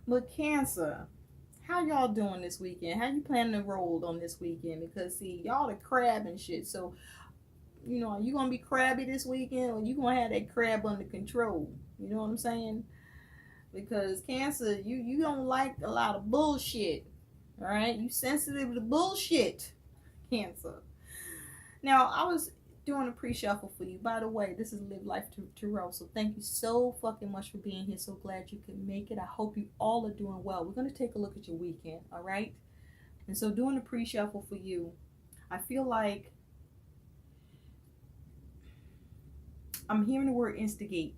But Cancer, how y'all doing this weekend? How you planning to roll on this weekend? Because see, y'all the crab and shit. So, are you gonna be crabby this weekend, or you gonna have that crab under control? You know what I'm saying? Because Cancer, you don't like a lot of bullshit. All right, you sensitive to bullshit, Cancer. Now, I was doing a pre-shuffle for you. By the way, this is Live Life Tarot. So thank you so fucking much for being here. So glad you could make it. I hope you all are doing well. We're going to take a look at your weekend, all right? And so doing the pre-shuffle for you, I feel like I'm hearing the word instigate.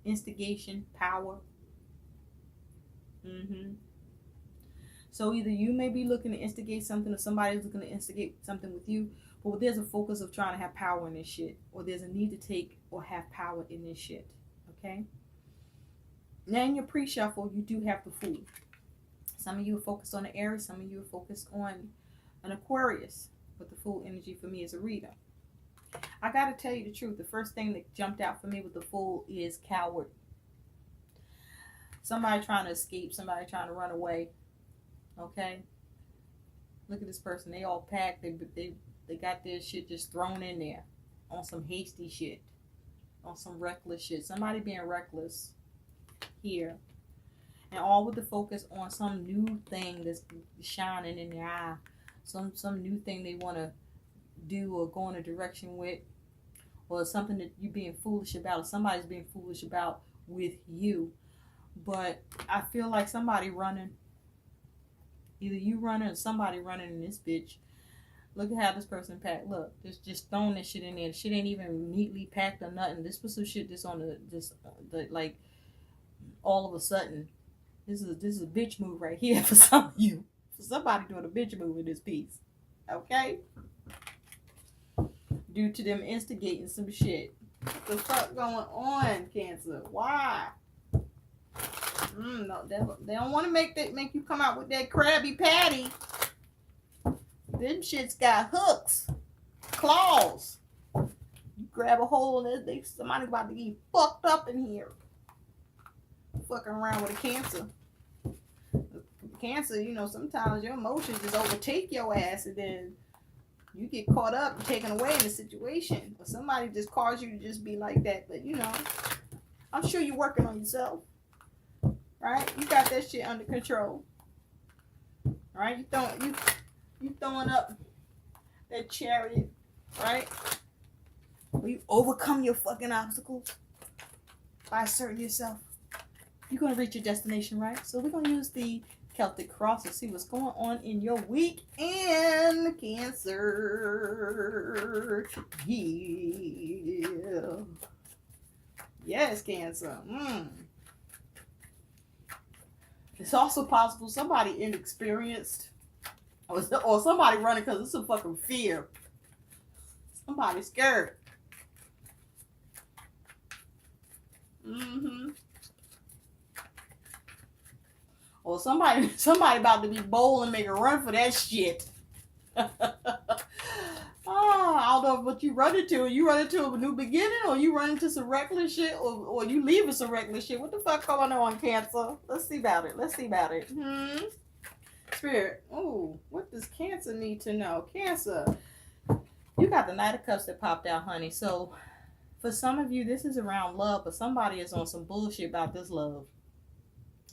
Instigation, power. So either you may be looking to instigate something, or somebody's looking to instigate something with you. But there's a focus of trying to have power in this shit, or there's a need to take or have power in this shit. Okay. Now in your pre-shuffle, you do have the Fool. Some of you are focused on the Aries, some of you are focused on an Aquarius. But the Fool energy for me is a reader. I gotta tell you the truth. The first thing that jumped out for me with the Fool is coward. Somebody trying to escape, somebody trying to run away. Okay. Look at this person. They all packed. They got their shit just thrown in there on some hasty shit, on some reckless shit. Somebody being reckless here. And all with the focus on some new thing that's shining in their eye. Some new thing they want to do or go in a direction with. Or something that you're being foolish about, or somebody's being foolish about with you. But I feel like somebody running. Either you running or somebody running in this bitch. Look at how this person packed. Look, just throwing this shit in there. The shit ain't even neatly packed or nothing. This was some shit that's on the like all of a sudden. This is a bitch move right here for some of you. For somebody doing a bitch move in this piece. Okay? Due to them instigating some shit. What the fuck going on, Cancer? Why? No, they don't want to make you come out with that Krabby Patty. Them shits got hooks, claws. You grab a hole and somebody's about to get fucked up in here. Fucking around with a Cancer. Cancer, sometimes your emotions just overtake your ass, and then you get caught up and taken away in the situation. Or somebody just caused you to just be like that. But I'm sure you're working on yourself. Right? You got that shit under control. Right? You throwing up that chariot, right? Where you overcome your fucking obstacles by asserting yourself. You're gonna reach your destination, right? So we're gonna use the Celtic cross to see what's going on in your week and Cancer. Yeah. Yes, Cancer. It's also possible somebody inexperienced or somebody running because it's some fucking fear. Somebody scared. Or somebody about to be bold and make a run for that shit. I don't know what you run into. You run into a new beginning, or you run into some reckless shit, or you leaving some reckless shit. What the fuck going on, Cancer? Let's see about it. Spirit. Ooh, what does Cancer need to know? Cancer, you got the Knight of Cups that popped out, honey. So for some of you, this is around love, but somebody is on some bullshit about this love.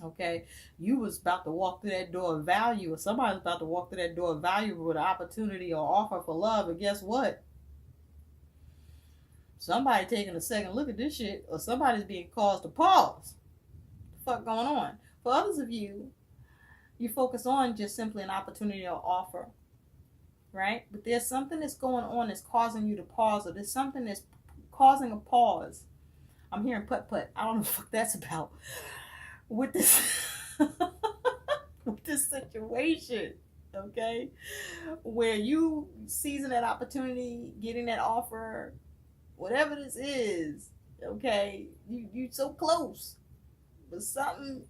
Okay, you was about to walk through that door of value, or somebody was about to walk through that door of value with an opportunity or offer for love, and guess what? Somebody taking a second look at this shit, or somebody's being caused to pause. What the fuck going on? For others of you, you focus on just simply an opportunity or offer, right? But there's something that's going on that's causing you to pause, or there's something that's causing a pause. I'm hearing putt-putt. I don't know what the fuck that's about. With this with this situation, okay, where you seizing that opportunity, getting that offer, whatever this is, okay, you so close, but something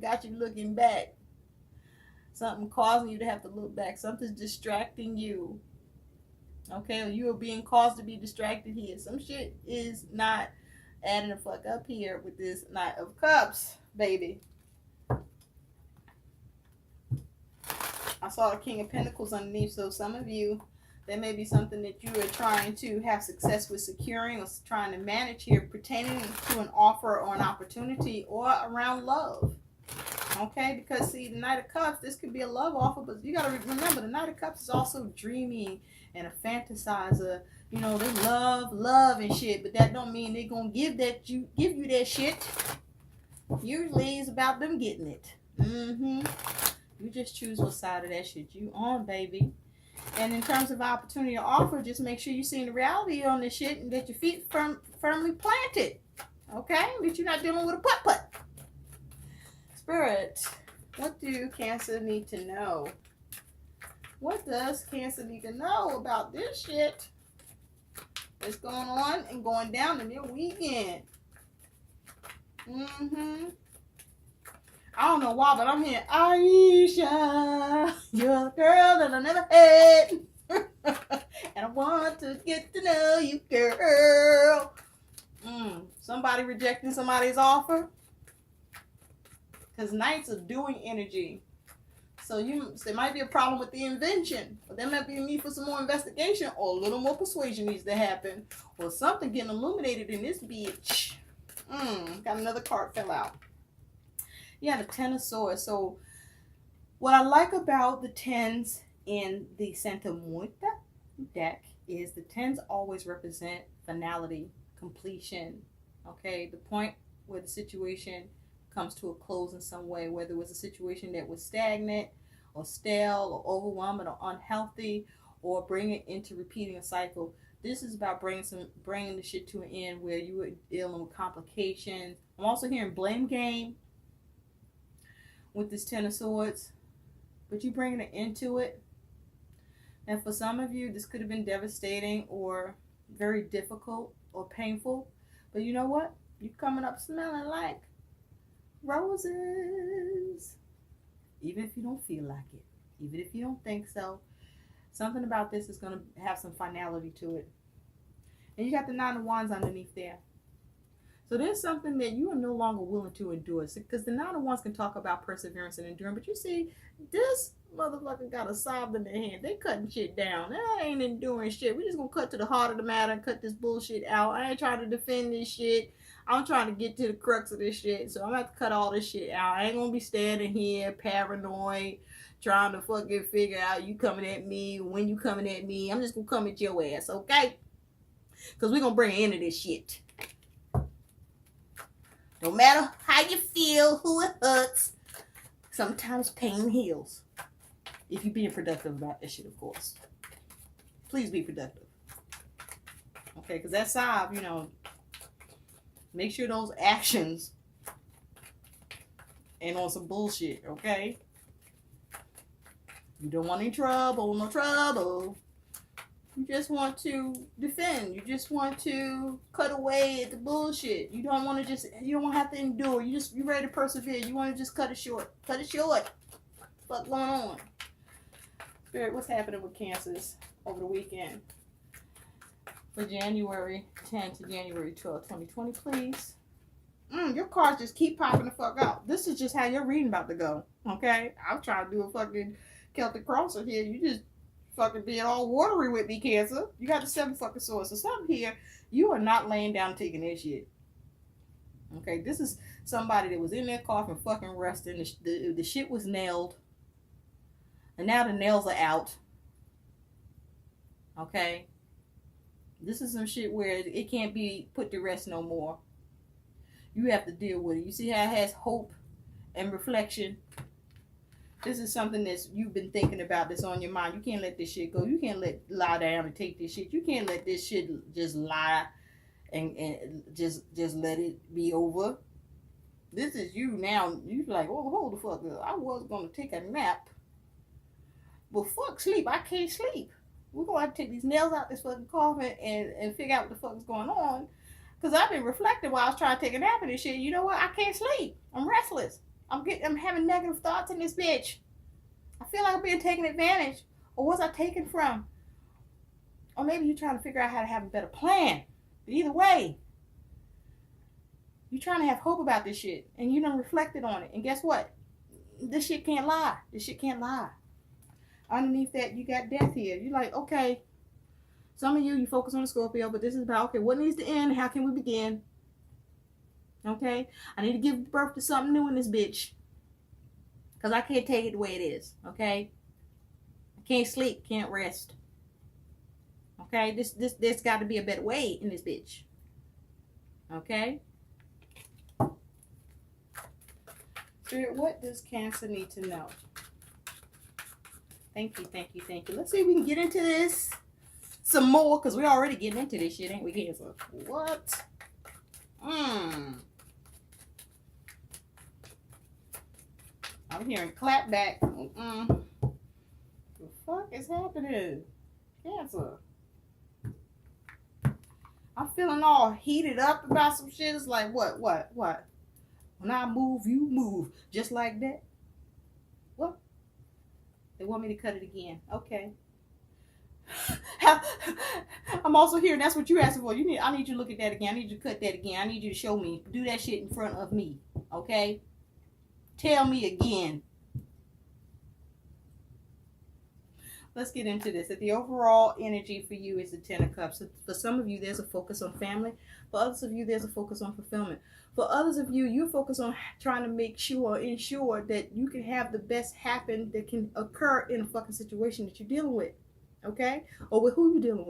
got you looking back, something causing you to have to look back, something's distracting you, okay, or you are being caused to be distracted here. Some shit is not adding the fuck up here with this Knight of Cups, baby. I saw the King of Pentacles underneath. So some of you, there may be something that you are trying to have success with securing or trying to manage here, pertaining to an offer or an opportunity or around love. Okay, because see, the Knight of Cups, this could be a love offer, but you got to remember, the Knight of Cups is also dreaming and a fantasizer. You know, they love and shit, but that don't mean they're gonna give you that shit. Usually it's about them getting it. You just choose what side of that shit you on, baby. And in terms of opportunity or offer, just make sure you're seeing the reality on this shit and that your feet firmly planted. Okay? That you're not dealing with a putt-putt. Spirit, what do Cancer need to know? What does Cancer need to know about this shit that's going on and going down in their weekend? I don't know why, but I'm hearing, Aisha, you're the girl that I never had. And I want to get to know you, girl. Somebody rejecting somebody's offer. Because Knights are doing energy. So there might be a problem with the invention. But there might be a need for some more investigation or a little more persuasion needs to happen. Or something getting illuminated in this bitch. Got another card fell out. You have a Ten of Swords. So what I like about the tens in the Santa Muerta deck is the tens always represent finality, completion. Okay, the point where the situation comes to a close in some way, whether it was a situation that was stagnant or stale or overwhelming or unhealthy, or bring it into repeating a cycle. This is about bringing the shit to an end where you were dealing with complications. I'm also hearing blame game with this Ten of Swords, but you bringing an end to it. And for some of you, this could have been devastating or very difficult or painful. But you know what? You're coming up smelling like roses. Even if you don't feel like it. Even if you don't think so. Something about this is going to have some finality to it. And you got the Nine of Wands underneath there. So there's something that you are no longer willing to endure. Because the Nine of Wands can talk about perseverance and enduring. But you see, this motherfucker got a sob in their hand. They cutting shit down. They ain't enduring shit. We just going to cut to the heart of the matter and cut this bullshit out. I ain't trying to defend this shit. I'm trying to get to the crux of this shit. So I'm going to have to cut all this shit out. I ain't going to be standing here paranoid, trying to fucking figure out you coming at me, when you coming at me. I'm just going to come at your ass, okay? Because we're going to bring an end to this shit. No matter how you feel, who it hurts, sometimes pain heals. If you're being productive about this shit, of course. Please be productive. Okay, because that side, you know, make sure those actions ain't on some bullshit, okay? You don't want any trouble, no trouble. You just want to defend. You just want to cut away at the bullshit. You don't want to you don't want to have to endure. You're ready to persevere. You want to just cut it short. Cut it short. What's going on? Spirit, what's happening with Cancers over the weekend? For January 10th to January 12th, 2020, please. Your cards just keep popping the fuck out. This is just how your reading about to go. Okay? I'm trying to do a fucking Celtic crosser here. You just fucking being all watery with me, Cancer. You got the 7 fucking swords. So something here, you are not laying down and taking that shit. Okay? This is somebody that was in their coffin fucking resting. The shit was nailed. And now the nails are out. Okay? This is some shit where it can't be put to rest no more. You have to deal with it. You see how it has hope and reflection? This is something that you've been thinking about, that's on your mind. You can't let this shit go. You can't lie down and take this shit. You can't let this shit just lie and just let it be over. This is you now. You like, oh, hold the fuck up. I was going to take a nap. But fuck sleep. I can't sleep. We're going to have to take these nails out this fucking coffin and figure out what the fuck is going on. Because I've been reflecting while I was trying to take a nap and this shit. You know what? I can't sleep. I'm restless. I'm having negative thoughts in this bitch. I feel like I'm being taken advantage. Or was I taken from? Or maybe you're trying to figure out how to have a better plan. But either way, you're trying to have hope about this shit. And you done reflected on it. And guess what? This shit can't lie. This shit can't lie. Underneath that, you got death here. You're like, okay, some of you focus on the Scorpio, but this is about, okay, what needs to end? How can we begin? Okay? I need to give birth to something new in this bitch. Because I can't take it the way it is. Okay? I can't sleep, can't rest. Okay? There's got to be a better way in this bitch. Okay? Spirit, what does Cancer need to know? Thank you, thank you, thank you. Let's see if we can get into this some more, because we're already getting into this shit, ain't we, Cancer? What? I'm hearing clap back. The fuck is happening? Cancer. I'm feeling all heated up about some shit. It's like, what? When I move, you move. Just like that. What? They want me to cut it again. Okay. I'm also hearing that's what you're asking for. I need you to look at that again. I need you to cut that again. I need you to show me. Do that shit in front of me. Okay? Tell me again. Let's get into this. That the overall energy for you is the Ten of Cups. For some of you, there's a focus on family. For others of you, there's a focus on fulfillment. For others of you, you focus on trying to make sure, ensure that you can have the best happen that can occur in a fucking situation that you're dealing with. Okay? Or with who you're dealing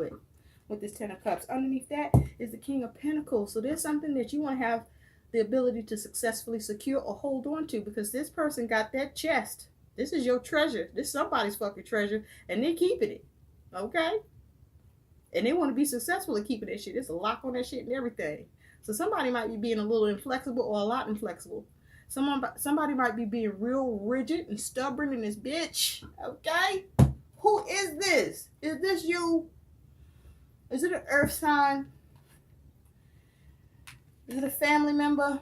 with this Ten of Cups. Underneath that is the King of Pentacles. So there's something that you want to have the ability to successfully secure or hold on to, because this person got that chest. This is your treasure. This is somebody's fucking treasure, and they're keeping it. Okay? And they want to be successful at keeping that shit. There's a lock on that shit and everything. So somebody might be being a little inflexible or a lot inflexible. Somebody might be being real rigid and stubborn in this bitch. Okay? Who is this? Is this you? Is it an earth sign? Is it a family member?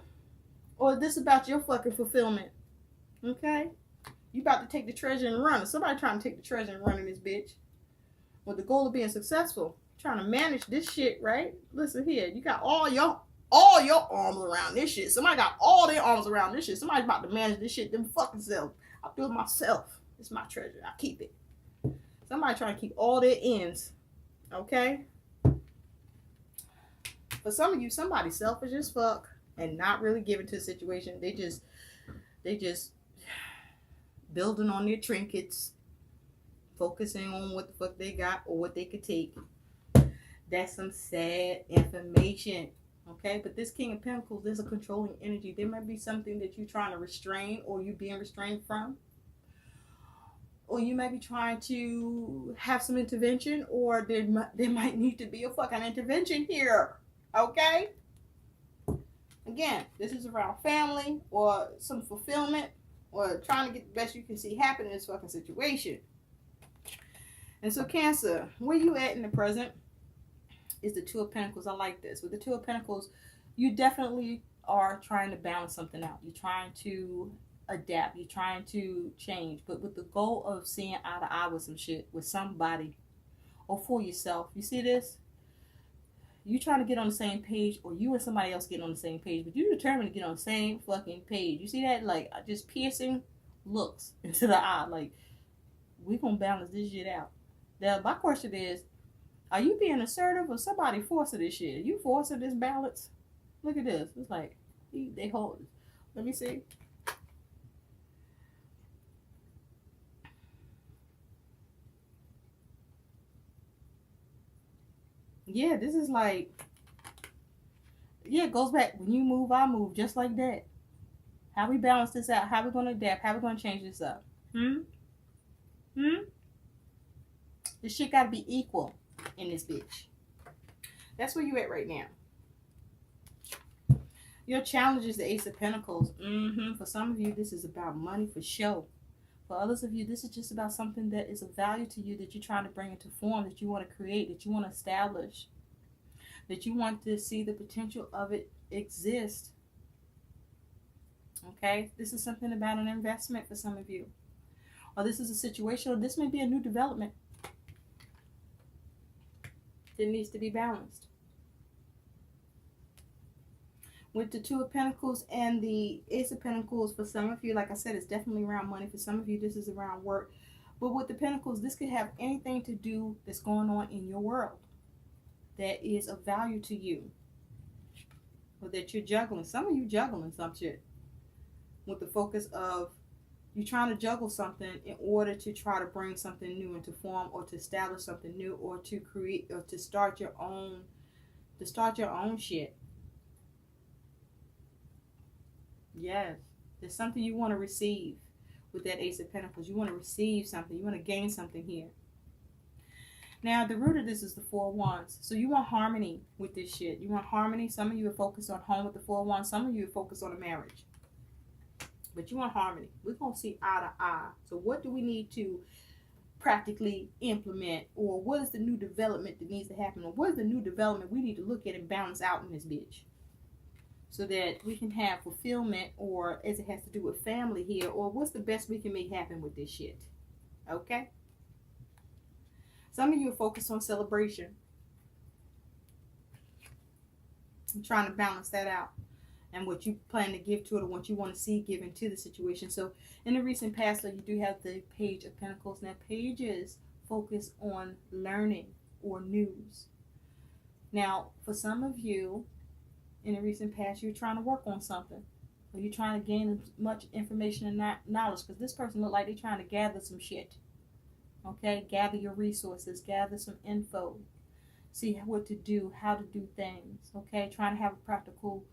Or is this about your fucking fulfillment? Okay? You about to take the treasure and run. Somebody trying to take the treasure and run in this bitch. With the goal of being successful. Trying to manage this shit, right? Listen here. You got all your arms around this shit. Somebody got all their arms around this shit. Somebody's about to manage this shit them fucking self. I do it myself. It's my treasure. I keep it. Somebody trying to keep all their ends. Okay? For some of you, somebody's selfish as fuck and not really giving to the situation. They just building on their trinkets, focusing on what the fuck they got or what they could take. That's some sad information. Okay? But this King of Pentacles, there's a controlling energy. There might be something that you're trying to restrain or you being restrained from. Or you might be trying to have some intervention, or there might need to be a fucking intervention here. Okay? Again, this is around family or some fulfillment or trying to get the best you can see happen in this fucking situation. And so Cancer, where you at in the present is the Two of Pentacles. I like this. With the Two of Pentacles, you definitely are trying to balance something out. You're trying to adapt. You're trying to change. But with the goal of seeing eye to eye with some shit, with somebody, or for yourself. You see this? You trying to get on the same page, or you and somebody else get on the same page, but you're determined to get on the same fucking page. You see that? Like, just piercing looks into the eye. Like, we gonna balance this shit out. Now, my question is, are you being assertive or somebody forcing this shit? Are you forcing this balance? Look at this. It's like, they hold it. Let me see. Yeah, this is like, yeah, it goes back. When you move, I move, just like that. How we balance this out? How we going to adapt? How we going to change this up? This shit got to be equal in this bitch. That's where you at right now. Your challenge is the Ace of Pentacles. For some of you, this is about money for show. For others of you, this is just about something that is of value to you, that you're trying to bring into form, that you want to create, that you want to establish, that you want to see the potential of it exist. Okay? This is something about an investment for some of you. Or this is a situation, or this may be a new development that needs to be balanced. With the Two of Pentacles and the Ace of Pentacles, for some of you, like I said, it's definitely around money. For some of you, this is around work. But with the Pentacles, this could have anything to do that's going on in your world that is of value to you, or that you're juggling. Some of you juggling some shit with the focus of you trying to juggle something in order to try to bring something new into form, or to establish something new, or to create, or to start your own shit. Yes, there's something you want to receive with that Ace of Pentacles. You want to receive something. You want to gain something here. Now, the root of this is the Four of Wands. So you want harmony with this shit. You want harmony. Some of you are focused on home with the Four of Wands. Some of you are focused on a marriage. But you want harmony. We're going to see eye to eye. So what do we need to practically implement? Or what is the new development that needs to happen? Or what is the new development we need to look at and balance out in this bitch? So that we can have fulfillment, or as it has to do with family here, or what's the best we can make happen with this shit. Okay? Some of you are focused on celebration. I'm trying to balance that out. And what you plan to give to it, or what you want to see given to the situation. So in the recent past, though, you do have the Page of Pentacles. Now, pages focus on learning or news. Now, for some of you, in the recent past, you're trying to work on something, or you're trying to gain as much information and knowledge, because this person look like they're trying to gather some shit. Okay, gather your resources, gather some info, see what to do, how to do things. Okay, trying to have a practical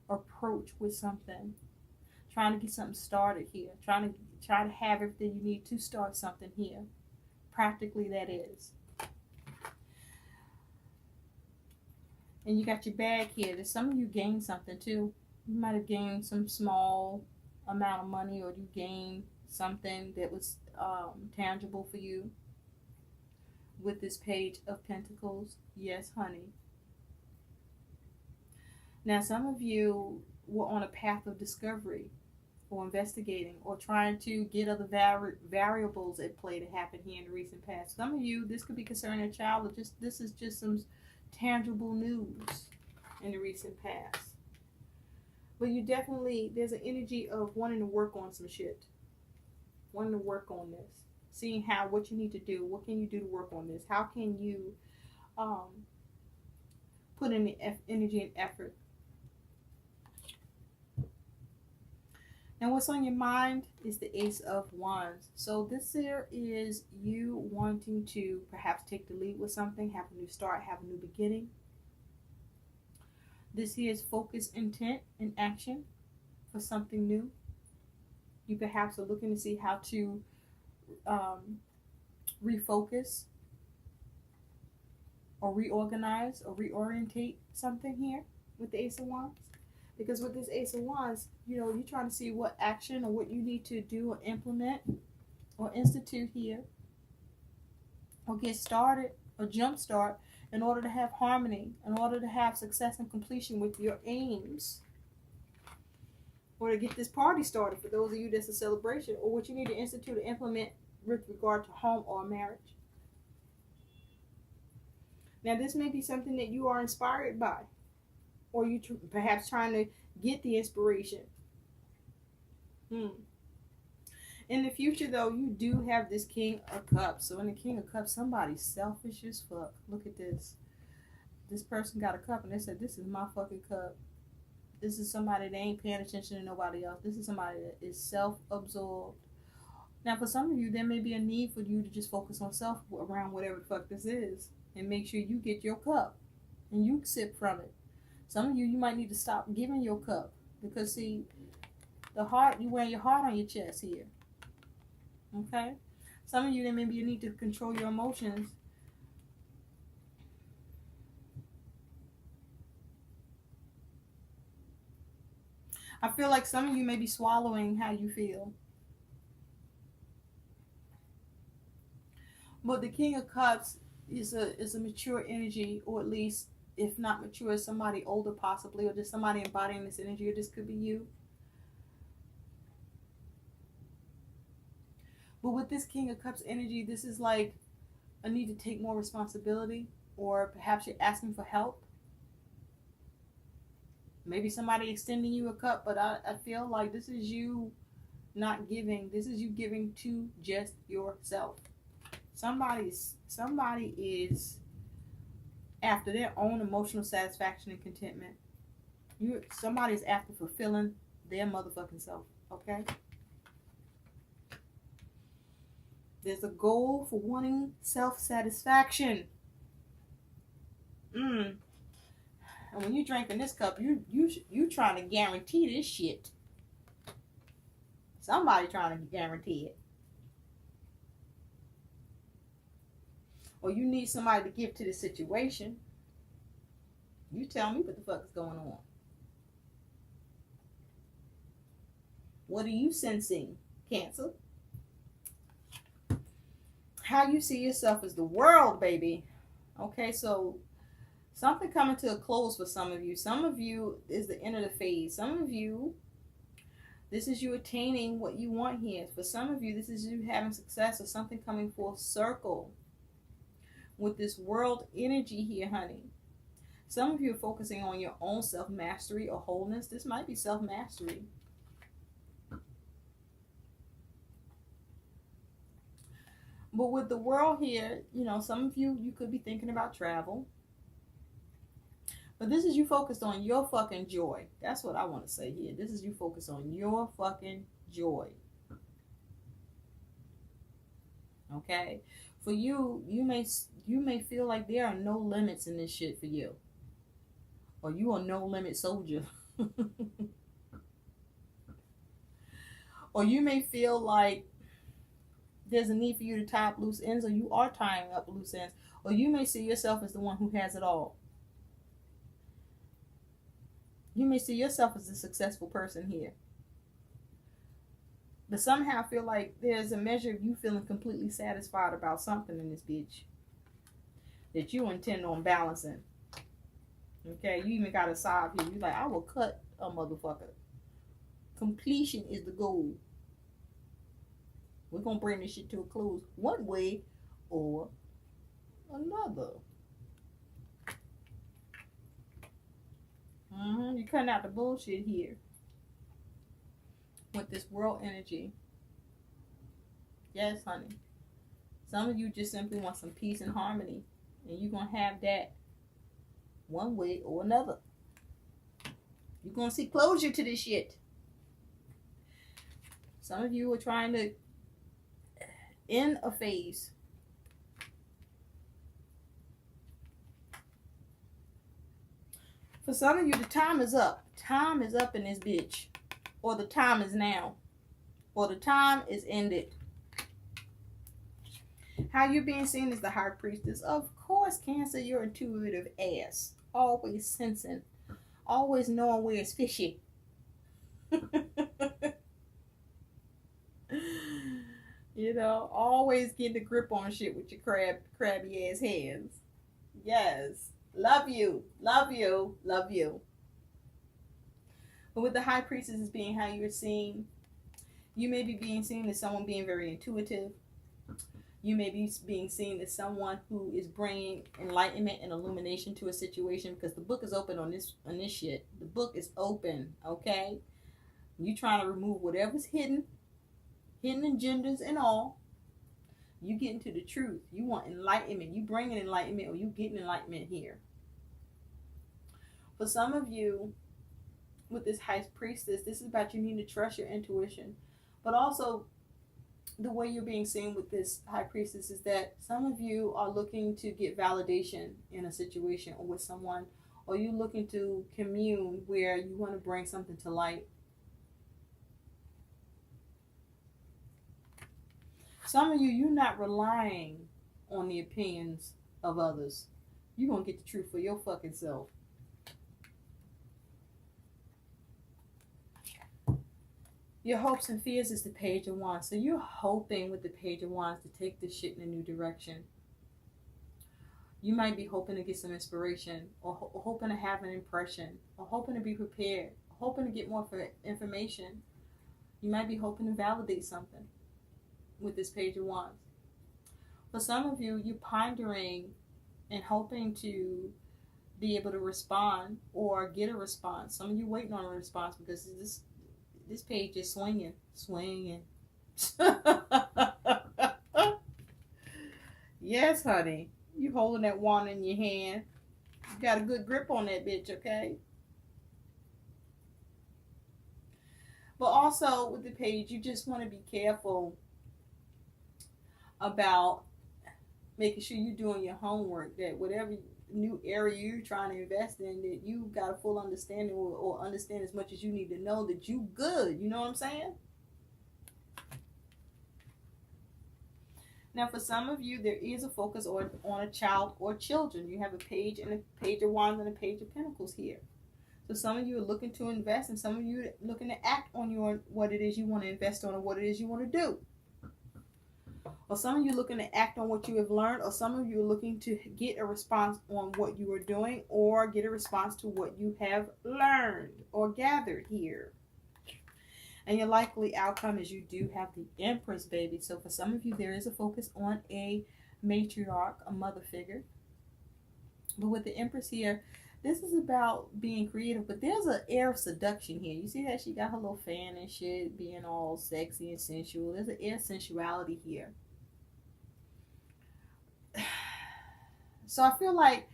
approach with something, trying to get something started here, trying to have everything you need to start something here. Practically, that is. And you got your bag here. There's some of you gained something too. You might have gained some small amount of money, or you gained something that was tangible for you with this Page of Pentacles. Yes, honey. Now, some of you were on a path of discovery, or investigating, or trying to get other variables at play to happen here in the recent past. Some of you, this could be concerning a child, or this is just some tangible news in the recent past. But you definitely, there's an energy of wanting to work on some shit. Wanting to work on this. Seeing what you need to do. What can you do to work on this? How can you put in the energy and effort? Now, what's on your mind is the Ace of Wands. So this here is you wanting to perhaps take the lead with something, have a new start, have a new beginning. This here is focus, intent, and action for something new. You perhaps are looking to see how to refocus, or reorganize, or reorientate something here with the Ace of Wands. Because with this Ace of Wands, you know, you're trying to see what action or what you need to do or implement or institute here, or get started or jumpstart in order to have harmony, in order to have success and completion with your aims, or to get this party started for those of you that's a celebration, or what you need to institute or implement with regard to home or marriage. Now, this may be something that you are inspired by, or you perhaps trying to get the inspiration. In the future, though, you do have this King of Cups. So in the King of Cups, somebody's selfish as fuck. Look at this. This person got a cup and they said, this is my fucking cup. This is somebody that ain't paying attention to nobody else. This is somebody that is self-absorbed. Now, for some of you, there may be a need for you to just focus on self around whatever the fuck this is, and make sure you get your cup and you sip from it. Some of you, you might need to stop giving your cup, because see, the heart, you wear your heart on your chest here. Okay? Some of you, there may be a need to control your emotions. I feel like some of you may be swallowing how you feel. But the King of Cups is a mature energy, or at least, if not mature, somebody older possibly, or just somebody embodying this energy, or this could be you. But with this King of Cups energy, this is like a need to take more responsibility, or perhaps you're asking for help. Maybe somebody extending you a cup, but I feel like this is you not giving. This is you giving to just yourself. Somebody is after their own emotional satisfaction and contentment. Somebody's after fulfilling their motherfucking self. Okay? There's a goal for wanting self-satisfaction. And when you drinking this cup, you trying to guarantee this shit. Somebody trying to guarantee it. Or you need somebody to give to the situation. You tell me what the fuck is going on. What are you sensing, Cancer? How you see yourself is the world, baby. Okay, so something coming to a close for some of you. Some of you is the end of the phase. Some of you, this is you attaining what you want here. For some of you, this is you having success or something coming full circle with this world energy here, honey. Some of you are focusing on your own self-mastery or wholeness. This might be self-mastery. But with the world here, you know, some of you could be thinking about travel. But this is you focused on your fucking joy. That's what I want to say here. This is you focused on your fucking joy. Okay? For you, you may feel like there are no limits in this shit for you. Or you are no limit soldier. Or you may feel like there's a need for you to tie up loose ends, or you are tying up loose ends. Or you may see yourself as the one who has it all. You may see yourself as a successful person here. But somehow feel like there's a measure of you feeling completely satisfied about something in this bitch that you intend on balancing. Okay, you even got a side here. You're like, I will cut a motherfucker. Completion is the goal. We're going to bring this shit to a close one way or another. You're cutting out the bullshit here with this world energy. Yes, honey. Some of you just simply want some peace and harmony. And you're going to have that one way or another. You're going to see closure to this shit. Some of you are trying to end a phase. For some of you, the time is up. Time is up in this bitch. Or the time is now. Or the time is ended. How you're being seen as the high priestess. Of course, Cancer, you're intuitive ass. Always sensing. Always knowing where it's fishy. You know, always getting a grip on shit with your crabby ass hands. Yes. Love you. Love you. Love you. But with the high priestess as being how you're seen, you may be being seen as someone being very intuitive. You may be being seen as someone who is bringing enlightenment and illumination to a situation, because the book is open on this shit. The book is open, okay? You trying to remove whatever's hidden agendas and all. You get into the truth. You want enlightenment. You bringing enlightenment, or you getting enlightenment here. For some of you, with this high priestess, this is about you needing to trust your intuition. But also, the way you're being seen with this high priestess is that some of you are looking to get validation in a situation or with someone, or you looking to commune where you want to bring something to light. Some of you, you're not relying on the opinions of others. You're going to get the truth for your fucking self. Your hopes and fears is the Page of Wands. So you're hoping with the Page of Wands to take this shit in a new direction. You might be hoping to get some inspiration, or hoping to have an impression, or hoping to be prepared, hoping to get more information. You might be hoping to validate something with this Page of Wands. For some of you, you're pondering and hoping to be able to respond or get a response. Some of you waiting on a response because This page is swinging, swinging. Yes, honey. You holding that wand in your hand. You got a good grip on that bitch, okay? But also with the page, you just want to be careful about making sure you're doing your homework, that whatever new area you're trying to invest in, that you got a full understanding, or understand as much as you need to know that you good. You know what I'm saying? Now, for some of you, there is a focus on a child or children. You have a page and a page of wands and a page of pentacles here. So some of you are looking to invest, and some of you are looking to act on what it is you want to invest on, or what it is you want to do. Or some of you are looking to act on what you have learned, or some of you are looking to get a response on what you are doing, or get a response to what you have learned or gathered here. And your likely outcome is you do have the Empress, baby. So for some of you, there is a focus on a matriarch, a mother figure. But with the Empress here, this is about being creative, but there's an air of seduction here. You see that she got her little fan and shit, being all sexy and sensual. There's an air of sensuality here. So I feel like,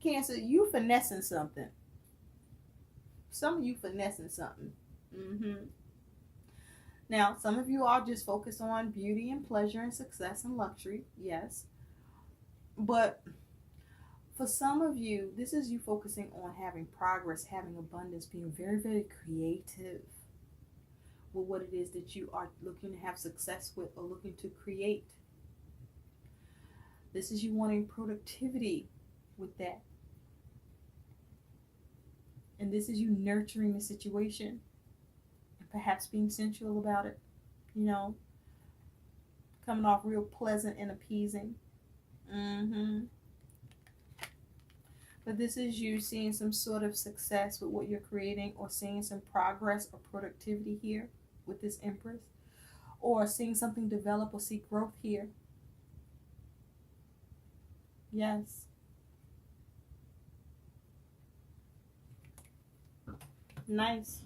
Cancer, you finessing something. Some of you finessing something. Now, some of you are just focused on beauty and pleasure and success and luxury. Yes. But for some of you, this is you focusing on having progress, having abundance, being very, very creative with what it is that you are looking to have success with or looking to create. This is you wanting productivity with that. And this is you nurturing the situation and perhaps being sensual about it, you know, coming off real pleasant and appeasing. But this is you seeing some sort of success with what you're creating, or seeing some progress or productivity here with this Empress, or seeing something develop or see growth here. Yes. Nice.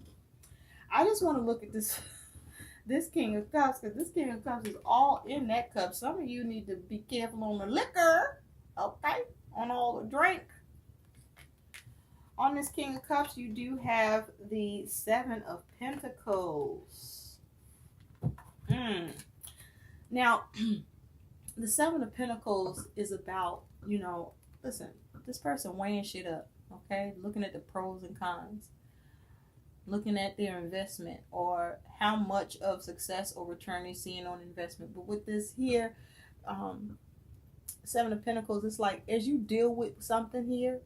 I just want to look at this King of Cups, because this King of Cups is all in that cup. Some of you need to be careful on the liquor, okay? On all the drink. On this King of Cups, you do have the Seven of Pentacles. Now, the Seven of Pentacles is about, you know, listen, this person weighing shit up, okay? Looking at the pros and cons. Looking at their investment, or how much of success or return they're seeing on investment. But with this here, Seven of Pentacles, it's like as you deal with something here,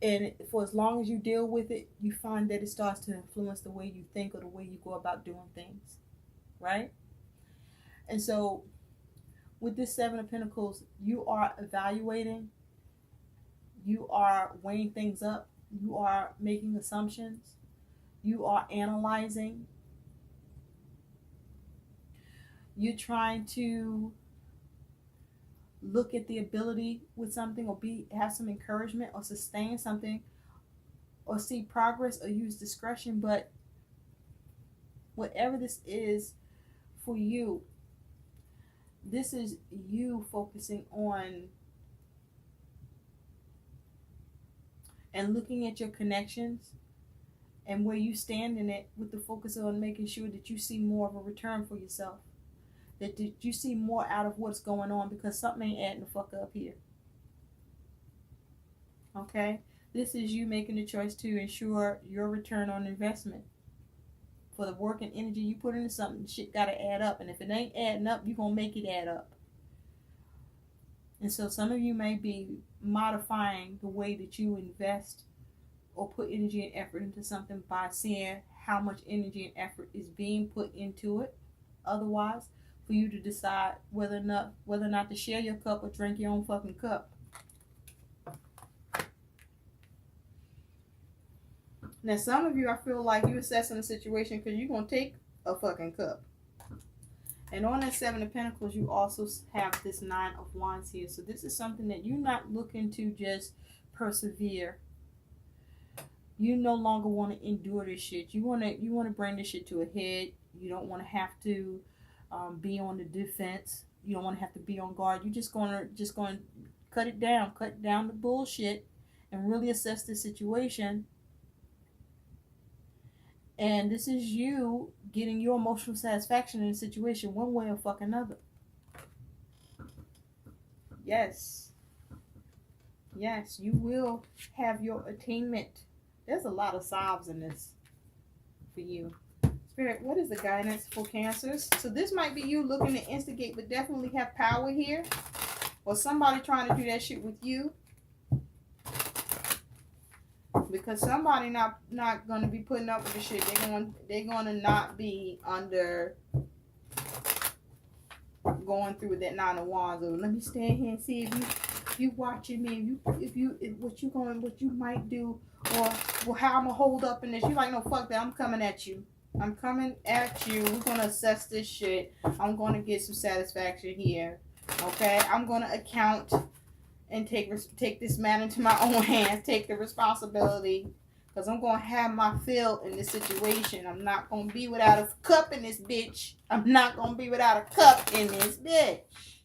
and for as long as you deal with it, you find that it starts to influence the way you think or the way you go about doing things, right? And so with this Seven of Pentacles, you are evaluating, you are weighing things up, you are making assumptions, you are analyzing, you're trying to look at the ability with something, or have some encouragement, or sustain something, or see progress, or use discretion. But whatever this is for you, this is you focusing on and looking at your connections and where you stand in it, with the focus on making sure that you see more of a return for yourself. That you see more out of what's going on, because something ain't adding the fuck up here. Okay? This is you making the choice to ensure your return on investment. For the work and energy you put into something, shit gotta add up. And if it ain't adding up, you're gonna make it add up. And so some of you may be modifying the way that you invest or put energy and effort into something by seeing how much energy and effort is being put into it. Otherwise, for you to decide whether or not to share your cup or drink your own fucking cup. Now, some of you, I feel like you're assessing the situation because you're going to take a fucking cup. And on that Seven of Pentacles, you also have this Nine of Wands here. So this is something that you're not looking to just persevere. You no longer want to endure this shit. You want to bring this shit to a head. You don't want to have to be on the defense. You don't want to have to be on guard. You just going to cut down the bullshit, and really assess the situation. And this is you getting your emotional satisfaction in the situation one way or fuck another. Yes. Yes, you will have your attainment. There's a lot of salves in this for you. Spirit, what is the guidance for Cancers? So this might be you looking to instigate, but definitely have power here. Or somebody trying to do that shit with you. Because somebody not going to be putting up with the shit. They're going to not be under going through with that 9 of Wands. Or let me stand here and see if you watching me. What you might do, or how I'm gonna hold up in this. You like, no, fuck that. I'm coming at you. I'm coming at you. We're gonna assess this shit. I'm gonna get some satisfaction here. Okay, I'm gonna account and take this matter into my own hands. Take the responsibility, because I'm gonna have my fill in this situation. I'm not gonna be without a cup in this bitch. I'm not gonna be without a cup in this bitch.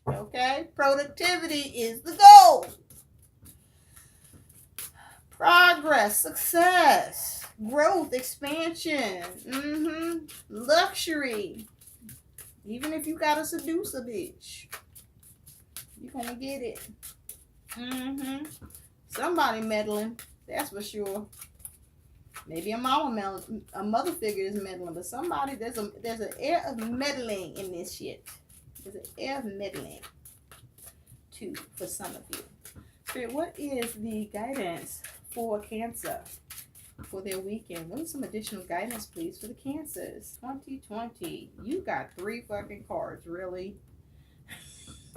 Okay, productivity is the goal. Progress, success, growth, expansion, luxury. Even if you gotta seduce a bitch, you're gonna get it. Somebody meddling, that's for sure. Maybe a mother figure is meddling, but somebody, there's an air of meddling in this shit. There's an air of meddling too for some of you. Spirit, what is the guidance for Cancer for their weekend? What is some additional guidance, please, for the Cancers? 2020. You got 3 fucking cards, really?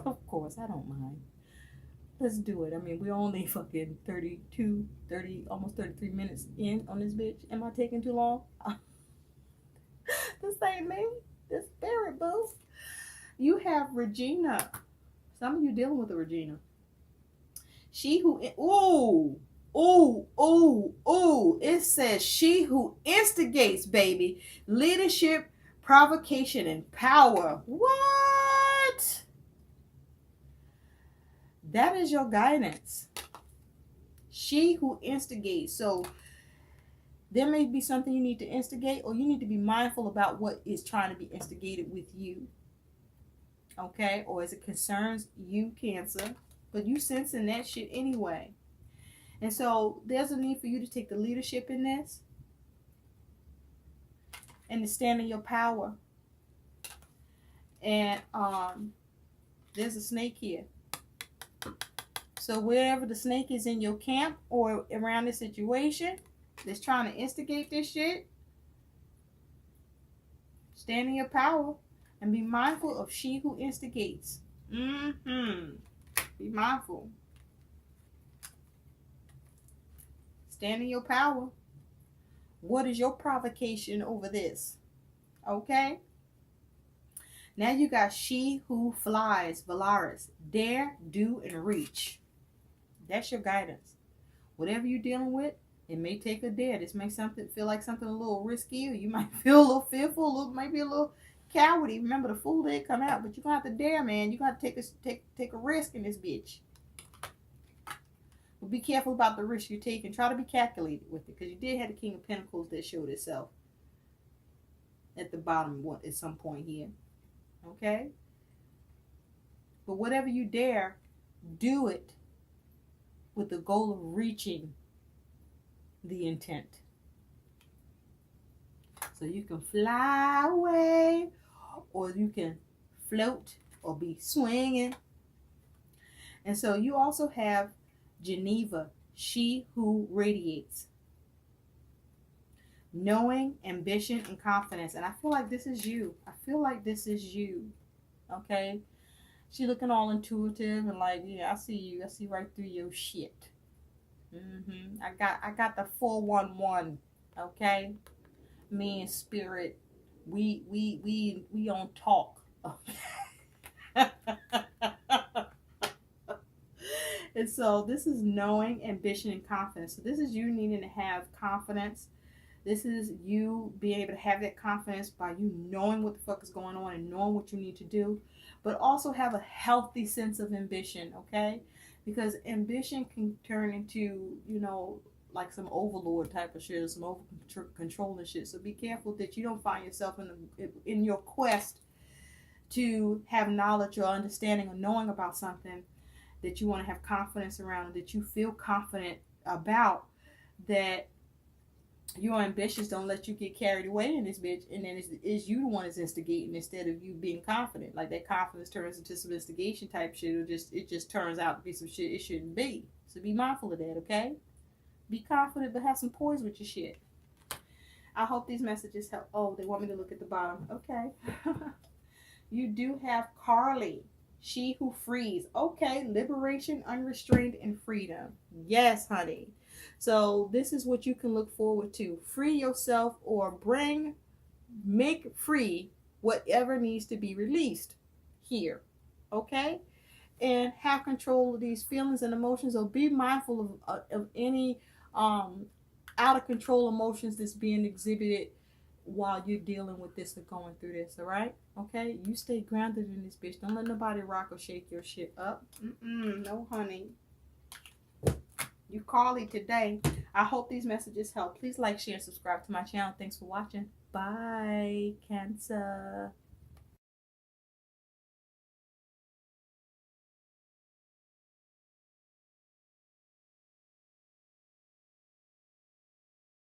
Of course, I don't mind. Let's do it. I mean, we're only fucking 30, almost 33 minutes in on this bitch. Am I taking too long? This ain't me. This spirit, boo. You have Regina. Some of you dealing with a Regina. She who, it says she who instigates, baby. Leadership, provocation, and power. What? That is your guidance. She who instigates. So there may be something you need to instigate, or you need to be mindful about what is trying to be instigated with you. Okay? Or as it concerns you, Cancer. But you sensing that shit anyway. And so there's a need for you to take the leadership in this. And to stand in your power. And there's a snake here. So wherever the snake is in your camp or around this situation that's trying to instigate this shit, stand in your power and be mindful of she who instigates. Be mindful. Stand in your power. What is your provocation over this? Okay? Now you got she who flies, Valaris. Dare, do, and reach. That's your guidance. Whatever you're dealing with, it may take a dare. This may feel like something a little risky, or you might feel a little fearful, maybe a little cowardly. Remember, the fool did come out, but you're going to have to dare, man. You're going to have to take a risk in this bitch. But be careful about the risk you're taking. Try to be calculated with it, because you did have the King of Pentacles that showed itself at the bottom at some point here. Okay? But whatever you dare, do it with the goal of reaching the intent. So you can fly away, or you can float, or be swinging. And so you also have Geneva, she who radiates. Knowing, ambition, and confidence. And I feel like this is you. Okay? She looking all intuitive and like, yeah, I see you. I see right through your shit. I got the 411. Okay? Me and spirit. We on talk. And so this is knowing, ambition, and confidence. So this is you needing to have confidence. This is you being able to have that confidence by you knowing what the fuck is going on and knowing what you need to do, but also have a healthy sense of ambition, okay? Because ambition can turn into, you know, like some overlord type of shit or some over controlling shit. So be careful that you don't find yourself in your quest to have knowledge or understanding or knowing about something that you want to have confidence around and that you feel confident about, that your ambitions don't let you get carried away in this bitch, and then it's you the one that's instigating instead of you being confident. Like that confidence turns into some instigation type shit, or it just turns out to be some shit it shouldn't be. So be mindful of that, okay? Be confident, but have some poise with your shit. I hope these messages help. Oh, they want me to look at the bottom. Okay. You do have Carly, she who frees. Okay, liberation, unrestrained, and freedom. Yes, honey. So this is what you can look forward to. Free yourself, or make free whatever needs to be released here. Okay? And have control of these feelings and emotions, or be mindful of any out of control emotions that's being exhibited while you're dealing with this or going through this, all right? Okay? You stay grounded in this bitch. Don't let nobody rock or shake your shit up. No, honey. You Carly today. I hope these messages help. Please like, share, and subscribe to my channel. Thanks for watching. Bye, Cancer.